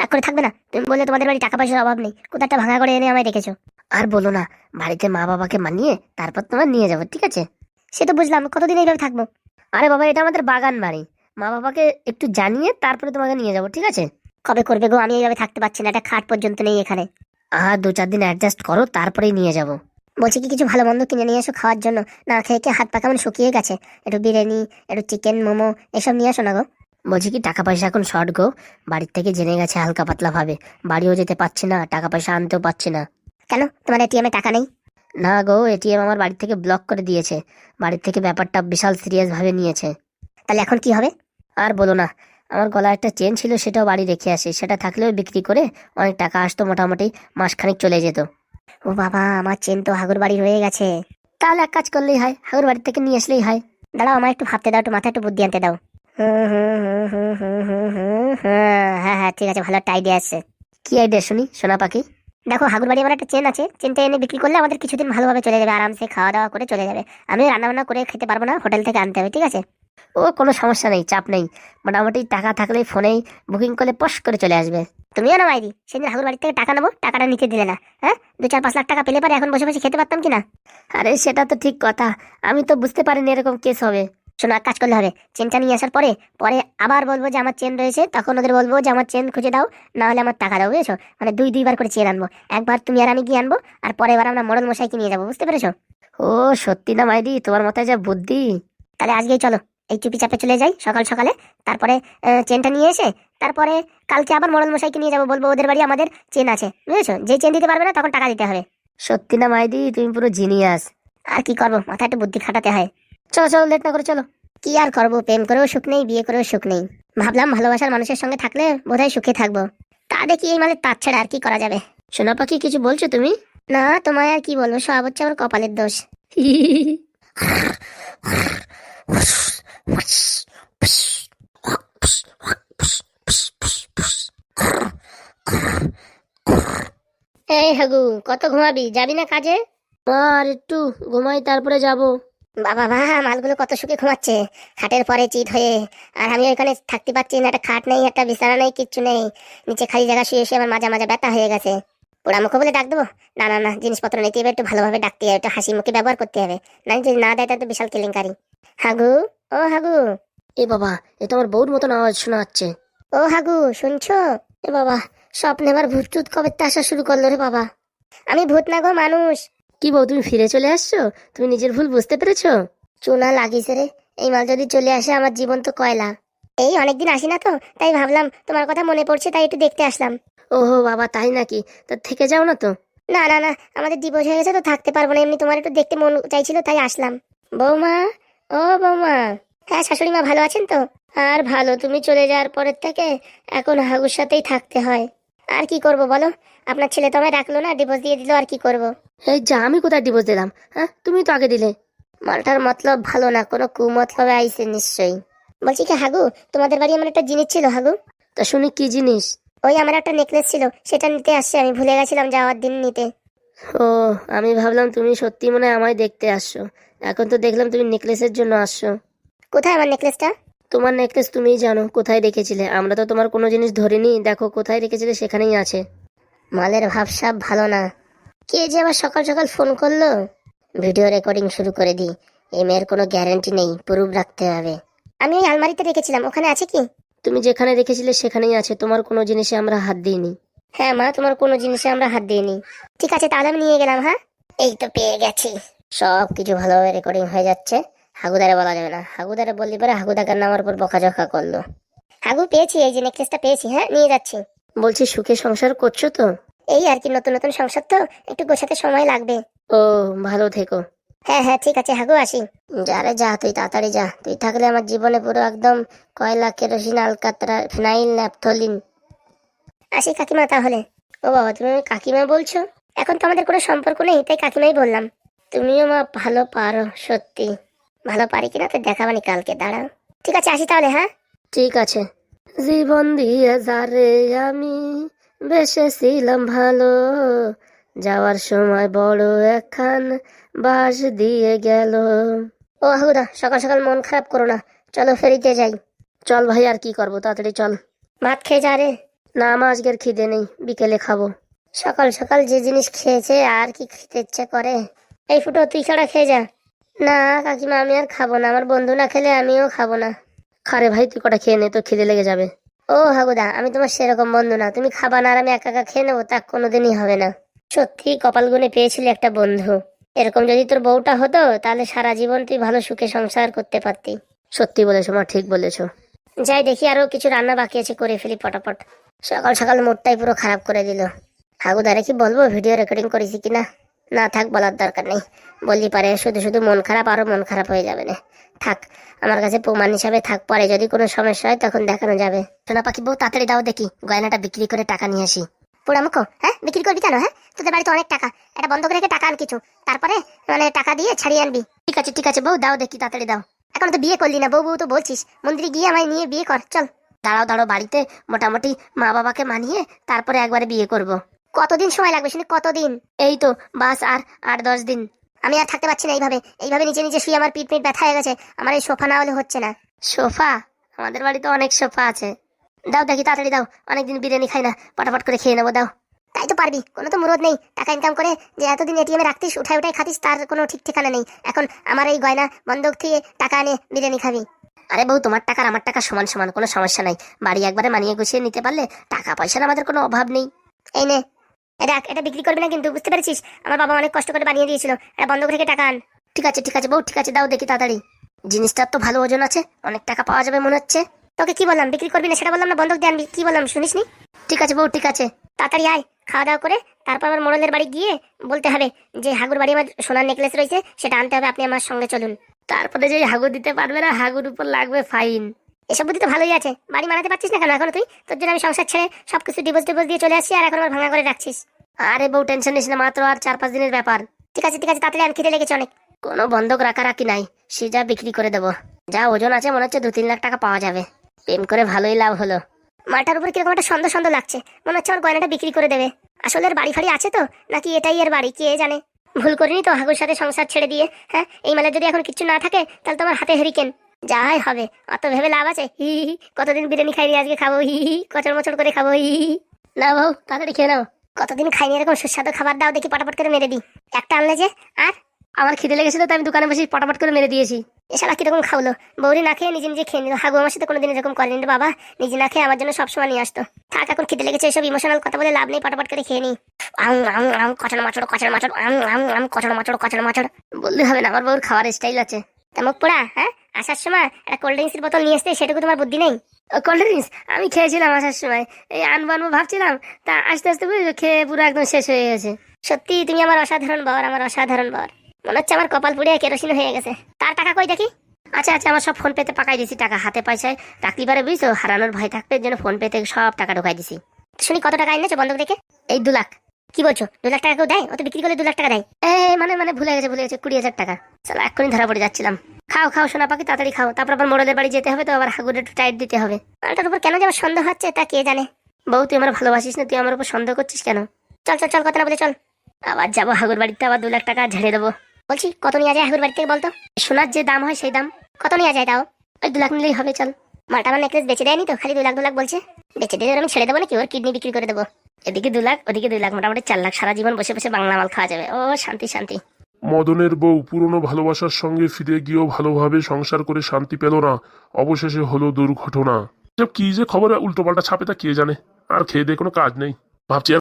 রাগ করে থাকবে না? তুমি বললে তোমাদের বাড়ি টাকা পয়সার অভাব নেই, কোথাও একটা ভাঙা করে এনে আমায় রেখেছো। আর বলো না, বাড়িতে মা বাবাকে মানিয়ে তারপর তোমার নিয়ে যাবো, ঠিক আছে? সে তো বুঝলাম, কতদিন এইভাবে থাকবো? আরে বাবা, এটা আমাদের বাগান বাড়ি, মা বাবাকে একটু জানিয়ে তারপরে তোমাকে নিয়ে যাবো, ঠিক আছে? কবে করবে গো? আমি এইভাবে থাকতে পারছি না, একটা খাট পর্যন্ত নেই এখানে। 2-4 দিন অ্যাডজাস্ট করো, তারপরেই নিয়ে যাবো। বলছি কি, কিছু ভালো মন্দ কিনে নিয়ে এসো খাওয়ার জন্য, না খেয়ে খেয়ে হাত পা কেমন শুকিয়ে গেছে। একটু বিরিয়ানি, একটু চিকেন মোমো এসব নিয়ে আসো না গো। বলছি কি, টাকা পয়সা এখন শর্ট গো, বাড়ির থেকে জেনে গেছে হালকা পাতলা ভাবে, বাড়িও যেতে পারছি না, টাকা পয়সা আনতেও পারছি না। কেন, তোমার এটিএমে টাকা নেই? না গো, এটিএম আমার বাড়ি থেকে ব্লক করে দিয়েছে, বাড়ির থেকে ব্যাপারটা বিশাল সিরিয়াস ভাবে নিয়েছে। তাহলে এখন কি হবে? আর বলো না, আমার গলায় একটা চেন ছিল, সেটাও বাড়ি রেখে আসি, সেটা থাকলেও বিক্রি করে অনেক টাকা আসতো, মোটামুটি মাসখানেক চলে যেত। ও বাবা, আমার চেন তো হাগুর বাড়ি হয়ে গেছে। তাহলে এক কাজ করলেই হয়, হাগুর বাড়ি থেকে নিয়ে আসলেই হয়। দাঁড়াও, আমার একটু ভাবতে দাও, একটু মাথায় একটু বুদ্ধি আনতে দাও। হ্যাঁ হ্যাঁ, ঠিক আছে, ভালো একটা আইডিয়া আছে। কি আইডিয়া শুনি, সোনা পাখি? দেখো, হাগুর বাড়ি আমার একটা চেন আছে, চেনটা এনে বিক্রি করলে আমাদের কিছুদিন ভালোভাবে চলে যাবে, আরামসে খাওয়া দাওয়া করে চলে যাবে। আমি রান্না বান্না করে খেতে পারবো না, হোটেল থেকে আনতে হবে, ঠিক আছে? ও কোনো সমস্যা নেই, চাপ নেই, মোটামুটি টাকা থাকলেই ফোনেই বুকিং করলে পশ করে চলে আসবে। তুমিও না মাইরি, সেদিন হাগুর বাড়ি থেকে টাকা নেবো, টাকাটা নিতে দিলে না। হ্যাঁ, 2-4-5 লাখ টাকা পেলে পারে এখন বসে বসে খেতে পারতাম কিনা। আরে সেটা তো ঠিক কথা, আমি তো বুঝতে পারিনি এরকম কেস হবে। শোনো, এক কাজ করলে হবে, চেনটা নিয়ে আসার পরে পরে আবার বলবো যে আমার চেন রয়েছে, তখন ওদের বলবো যে আমার চেন খুঁজে দাও, না হলে আমার টাকা দাও, বুঝেছো? মানে দুইবার করে চেন আনবো, একবার তুমি আর আমি গিয়ে আনবো, আর পরের বার আমরা মোড়ল মশাইকে নিয়ে যাবো, বুঝতে পেরেছো? ও সত্যি না মাইরি, তোমার মাথায় যা বুদ্ধি। তাহলে আজকেই চলো, এই চুপি চাপে চলে যাই সকাল সকালে, তারপরে চেনটা নিয়ে এসে তারপরে কালকে আবার মোড়ল মশাইকে নিয়ে যাবো, বলবো ওদের বাড়ি আমাদের চেন আছে, বুঝেছো? যে চেন দিতে পারবে না তখন টাকা দিতে হবে। সত্যি না মাইদি, তুমি পুরো জিনিয়াস। আর কি করবো, মাথায় একটু বুদ্ধি খাটাতে হয়। চলো চলো, লেট না করে চলো। কি আর করবো, প্রেম করেও সুখ নেই, বিয়ে করেও সুখ নেই। ভাবলাম ভালোবাসার মানুষের সঙ্গে থাকলে বোধহয় সুখে থাকবো, তা দেখি এই মানে তার ছাড়া আর কি করা যাবে। সোনা পাখি, কিছু বলছো তুমি? না, তোমায় আর কি বলবো, সব হচ্ছে আমার কপালের দোষ। এই হাগু, কত ঘুমাবি, যাবি না কাজে? আর একটু ঘুমাই, তারপরে যাব। বাবা বা, মালগুলো কত সুখে ঘুমাচ্ছে খাটের পরে চিত হয়ে, আর আমি ওইখানে থাকতে পারছি না, একটা খাট নেই, একটা বিছানা নেই, কিচ্ছু নেই, নিচে খালি জায়গা শুয়ে শুয়ে আমার মাজা মাজা ব্যথা হয়ে গেছে। পোড়া মুখো বলে ডাক দেবো? না না না, জিনিসপত্র নিতে হবে, একটু ভালোভাবে ডাকতে হবে, একটু হাসি মুখে ব্যবহার করতে হবে, না যদি না দেয় তাহলে তো বিশাল কেলেঙ্কারি। হাগু, ও হাগু। এ বাবা, এ তো আমার বউর মতন আওয়াজ শোনা যাচ্ছে। ও হাগু, শুনছো? এ বাবা, স্বপ্নে আবার ভূত টুত কবে আসা শুরু করলো রে বাবা। আমি ভূত না গো, মানুষ। কি বউ, তুমি ফিরে চলে আসছো? তুমি নিজের ভুল বুঝতে পেরেছো? চুনা লাগিছে রে, এই মাল যদি চলে আসে আমার জীবন তো কয়লা। এই অনেকদিন আসি না তো, তাই ভাবলাম তোমার কথা মনে পড়ছে, তাই একটু দেখতে আসলাম। ওহো বাবা, তাই নাকি? তা থেকে যাও না তো। না না না, আমাদের ডিভোর্স হয়ে গেছে তো থাকতে পারবো না, এমনি তোমার একটু দেখতে মন চাইছিল তাই আসলাম। বৌমা, ও বৌমা। হ্যাঁ শাশুড়ি মা, ভালো আছেন তো? আর ভালো, তুমি চলে যাওয়ার পরের থেকে এখন হাগুর সাথেই থাকতে হয়। আর কি করব বলো, আপনার ছেলে তো আমায় রাখলো না, ডিভোর্স দিয়ে দিল, আর কি করব। এই যা, আমি কোথায় ডিভোর্স দিলাম? হ্যাঁ, তুমি তো আগে দিলে। মালটার মতলব ভালো না, কোনো কুমতলবে আইছে নিশ্চয়ই। বলছি কি হাগু, তোমাদের বাড়ি আমার একটা জিনিস ছিল হাগু। তা শুনি, কি জিনিস? ওই আমার একটা নেকলেস ছিল, সেটা নিতে আসছে, আমি ভুলে গেছিলাম যাওয়ার দিন নিতে। ও, আমি ভাবলাম তুমি সত্যি মনে হয় আমায় দেখতে আসছো, এখন তো দেখলাম তুমি নেকলেসের জন্য আসছো। কোথায় আমার নেকলেসটা? তোমার নেকলেস তুমিই জানো কোথায় রেখেছিলে, আমরা তো তোমার কোনো জিনিস ধরিনি, দেখো কোথায় রেখেছিলে সেখানেই আছে। মালের ভাবসাব ভালো না। কে যে আবার সকাল সকাল ফোন করলো? ভিডিও রেকর্ডিং শুরু করে দিই, এই মেয়ের কোনো গ্যারান্টি নেই, প্রুফ রাখতে হবে। আমি ওই আলমারিতে রেখেছিলাম, ওখানে আছে কি? তুমি যেখানে রেখেছিলে সেখানেই আছে, তোমার কোনো জিনিসে আমরা হাত দিইনি। হ্যাঁ মা, তোমার কোনো জিনিসে আমরা হাত দিইনি। ঠিক আছে, তাহলে আমি নিয়ে গেলাম। হ্যাঁ, এই তো পেয়ে গেছি, সব কিছু ভালোভাবে রেকর্ডিং হয়ে যাচ্ছে। হাগুদারে বলা যাবে না, হাগুদারে বললি পরে হাগুদাকে আমার উপর বকাঝকা করলো। হাগু, পেয়েছি, এই যে নেকলেসটা পেয়েছি, হ্যাঁ নিয়ে যাচ্ছি। বলছি, সুখে সংসার করছো তো? এই আর কি, নতুন নতুন সংসার তো, একটু গোছাতে সময় লাগবে। ও, ভালো থেকো। হ্যাঁ হ্যাঁ, ঠিক আছে হাগু, আসি। যা রে যা, তুই তাড়াতাড়ি যা, তুই থাকলে আমার জীবনে পুরো একদম কয়লা, কেরোসিন, আলকাতরা, ফিনাইল, ন্যাপথলিন। আসি কাকিমা তাহলে। ও বাবা, তুমি আমায় কাকিমা বলছো? এখন তো আমাদের কোনো সম্পর্ক নেই, তাই কাকিমাই বললাম। তুমিও মা ভালো পারো, সত্যি। ভালো পারি কিনা তো দেখাবানি কালকে, দাঁড়াও। ঠিক আছে, আসি তাহলে। হ্যাঁ ঠিক আছে। জীবন দিয়ে যারে আমি বেসেছিলাম ভালো, যাওয়ার সময় বড় একখান বাস দিয়ে গেল। ও হাগুদা, সকাল সকাল মন খারাপ করো না, চলো ফেরিতে যাই। চল ভাই, আর কি করবো, তাড়াতাড়ি চল। ভাত খেয়ে যা রে। না আমার আজকের খিদে নেই, বিকেলে খাবো। সকাল সকাল যে জিনিস খেয়েছে আর কি খেতে ইচ্ছে করে। এই ফুটো তুই ছাড়া খেয়ে যা। না কাকিমা আমি আর খাবো না, আমার বন্ধু না খেলে আমিও খাবো না। খারে ভাই তুই কটা খেয়ে নে, তো খিদে লেগে যাবে। ও হাগুদা আমি তোমার সেরকম বন্ধু না, তুমি খাবা না আর আমি একা একা খেয়ে নেবো, তা কোনোদিনই হবে না। সত্যি কপাল গুনে পেয়েছিলি একটা বন্ধু। এরকম যদি তোর বউটা হতো তাহলে সারা জীবন তুই ভালো সুখে সংসার করতে পারতি। সত্যি বলেছো মা, ঠিক বলেছো। যাই দেখি আরো কিছু রান্না বাকি আছে, করে ফেলি পটাপট। সকাল সকাল মুডটাই পুরো খারাপ করে দিল। হাগুদারে কি বলবো ভিডিও রেকর্ডিং করেছি কিনা? না থাক, বলার দরকার নেই। বললি পারে শুধু শুধু মন খারাপ, আরো মন খারাপ হয়ে যাবে না। থাক, আমার কাছে প্রমাণ হিসাবে থাক, পরে যদি কোনো সমস্যা হয় তখন দেখানো যাবে। সোনা পাখি বউ তাড়াতাড়ি দাও দেখি, গয়নাটা বিক্রি করে টাকা নিয়ে আসি। পোড়ামুখো, হ্যাঁ বিক্রি করবি কেন? হ্যাঁ তোদের বাড়িতে অনেক টাকা, এটা বন্ধ করে রেখে টাকা আন কিছু, তারপরে টাকা দিয়ে ছাড়িয়ে আনবি। ঠিক আছে বউ, দাও দেখি, তাড়াতাড়ি দাও। এখন তো বিয়ে করলি না, বউ বউ তো বলছিস, মন্দিরে গিয়ে আমায় নিয়ে বিয়ে কর চল। দাঁড়াও বাড়িতে মোটামুটি মা বাবাকে মানিয়ে তারপরে একবারে বিয়ে করব। কতদিন সময় লাগবে শুনি? কতদিন? এই তো বাস আর 8-10 দিন। আমি আর থাকতে পারছি না এইভাবে নিচে নিচে শুয়ে আমার পিঠ ব্যথা হয়ে গেছে। আমার এই সোফা না হলে হচ্ছে না। সোফা? আমাদের বাড়িতে অনেক সোফা আছে। দাও দেখি, তাড়াতাড়ি দাও, অনেকদিন বিরিয়ানি খাই না, পটাপট করে খেয়ে নেবো, দাও। তাই তো পারবি, কোনো তো মুরদ নেই টাকা ইনকাম করে যে এতদিন এটিএমে রাখতিস, উঠাই খাতিস, তার কোনো ঠিক ঠিকানা নেই। এখন আমার এই গয়না বন্ধক থেকে টাকা আনে বিরিয়ানি খাবি। আরে বউ, তোমার টাকা আর আমার টাকা সমান সমান, কোনো সমস্যা নাই। বাড়ি একবারে মানিয়ে গুছিয়ে নিতে পারলে টাকা পয়সার আমাদের কোনো অভাব নেই। এই নে, দেখ এটা বিক্রি করবি না কিন্তু, বুঝতে পেরেছিস? আমার বাবা অনেক কষ্ট করে বানিয়ে দিয়েছিল, এটা বন্ধক রেখে টাকা আন। ঠিক আছে বউ, ঠিক আছে, দাও দেখি তাড়াতাড়ি। জিনিসটার তো ভালো ওজন আছে, অনেক টাকা পাওয়া যাবে মনে হচ্ছে। তোকে কি বললাম বিক্রি করবি না সেটা বললাম না, বন্ধক দিয়ে আনবি, কি বললাম শুনিসনি? ঠিক আছে বউ, ঠিক আছে, তাড়াতাড়ি আয়, খাওয়া দাওয়া করে তারপর আমার মোড়লের বাড়ি গিয়ে বলতে হবে যে হাগুর বাড়ি আমার সোনার নেকলেস রয়েছে, সেটা আনতে হবে, আপনি আমার সঙ্গে চলুন। তারপরে যে হাগু দিতে পারবে না, হাগুর উপর লাগবে ফাইন। এসব বুদ্ধি তো ভালোই আছে, বাড়ি মানাতে পারছিস না কেন এখন তুই? তোর জন্য আমি সংসার ছেড়ে সবকিছু ডিভোর্স দিয়ে চলে আসছি, আর এখন আমার ভাঙা করে রাখছিস। আরে বউ টেনশন নিস না, মাত্র আর 4-5 দিনের ব্যাপার। ঠিক আছে তাড়াতাড়ি আন, খিদে লেগেছে অনেক। কোনো বন্ধক রাখি নাই, সে যা বিক্রি করে দেবো। যা ওজন আছে মনে হচ্ছে 2-3 লাখ টাকা পাওয়া যাবে। প্রেম করে ভালোই লাভ হলো। মালটার উপর কিরকম একটা সন্দেহ লাগছে, মনে হচ্ছে আমার গয়নাটা বিক্রি করে দেবে। আসলে এর বাড়ি ফাড়ি আছে তো, নাকি এটাই এর বাড়ি, কে জানে। ভুল করিনি তো হাগুর সাথে সংসার ছেড়ে দিয়ে? হ্যাঁ, এই মালে যদি এখন কিছু না থাকে তাহলে তো আমার হাতে হেরিকেন। যাই হবে, অত ভেবে লাভ আছে? হি হি, কতদিন বিরিয়ানি খাইনি, আজকে খাবো, হি হি, কচড় মচড় করে খাবো, হি হি। না বউ, তাড়াতাড়ি খেয়ে নাও। কতদিন খাইনি এরকম সুস্বাদু খাবার, দাও দেখি পটাপট করে মেরে দিই। একটা আনলে যে আর? আমার খিদে লেগেছিল তো আমি দোকানে বসে পটাপট করে মেরে দিয়েছি। এছাড়া কিরকম খাওলো, বৌরি না খেয়ে নিজে খেয়ে নিল। হাগু আমার সাথে কোনোদিন এরকম করেনি রে বাবা, নিজে না খেয়ে আমার জন্য সবসময় নিয়ে আসতো। থাক, এখন খিদে লেগেছে, এসব ইমোশনাল কথা বলে লাভ নেই, পটাপট করে খেয়ে নি। কচড় মাচড় বললে হবে না, আমার বউর খাওয়ার স্টাইল আছে। তেমক পোড়া, হ্যাঁ আসার সময় একটা কোল্ড ড্রিঙ্কসের বোতল নিয়ে আসতে, সেটুকু তোমার বুদ্ধি নেই? কোল্ড ড্রিঙ্কস আমি খেয়েছিলাম আসার সময়, এই আনবো ভাবছিলাম, তা আস্তে আস্তে খেয়ে পুরো একদম শেষ হয়ে গেছে। সত্যি তুমি আমার অসাধারণ বর, আমার অসাধারণ বর। মনে হচ্ছে আমার কপাল পুড়ে কেরোসিন হয়ে গেছে। তার টাকা কই দেখি? আচ্ছা আমার সব ফোন পেতে পাকাই দিছি টাকা, হাতে পয়সায় রাখলি পারে বুঝছো, হারানোর ভয় থাকবে, এর জন্য ফোন পে থেকে সব টাকা ঢোকাই দিছি। শুনি কত টাকা এনেছো বন্ধক রেখে? এই 2 লাখ। কি বলছো, 2 লাখ টাকা কেউ দেয়? ও তো বিক্রি করলে 2 লাখ টাকা দেয়। মানে ভুলে গেছে 20,000 টাকা। চলো এক্ষুনি ধরা পড়ে যাচ্ছিলাম। খাও সোনা পাখি, তাড়াতাড়ি খাও, তারপর আবার মোড়লের বাড়ি যেতে হবে তো, আবার হাগুরে একটু টাইট দিতে হবে। মালটার উপর কেন যে আমার সন্দেহ হচ্ছে তা কে জানে। বউ তুই আমার ভালোবাসিস না, তুই আমার উপর সন্দেহ করছিস কেন? চল কথা না বলে চল। আবার যাবো হাগুর বাড়িতে, আবার 2 লাখ টাকা ঝেড়ে দেবো। বলছি কত নিয়ে যায় হাগুর বাড়ি থেকে বলতো? সোনার যে দাম হয় সেই দাম। কত নিয়ে যায় তাও? ওই 2 লাখ নিলেই হবে, চল। মালটা আমার নেকলেস বেচে দেয়নি তো, খালি 2 লাখ বলছে। বেচে দিয়ে আমি ছেড়ে দেবো নাকি, ওর কিডনি বিক্রি করে দেবো। এদিকে 2 লাখ, ওদিকে 2 লাখ, মোটামুটি 4 লাখ, সারা জীবন বসে বসে বাংলা মাল খাওয়া যাবে। ও শান্তি। মদনের বউ পুরনো ভালোবাসার সঙ্গে ফিরে গিয়েও ভালোভাবে সংসার করে শান্তি পেল না, অবশেষে হলো দুর্ঘটনা। কি যে খবর উল্টোপাল্টা ছাপে তা কে জানে। আর খেয়ে দিয়ে কোনো কাজ নেই, ভাবছি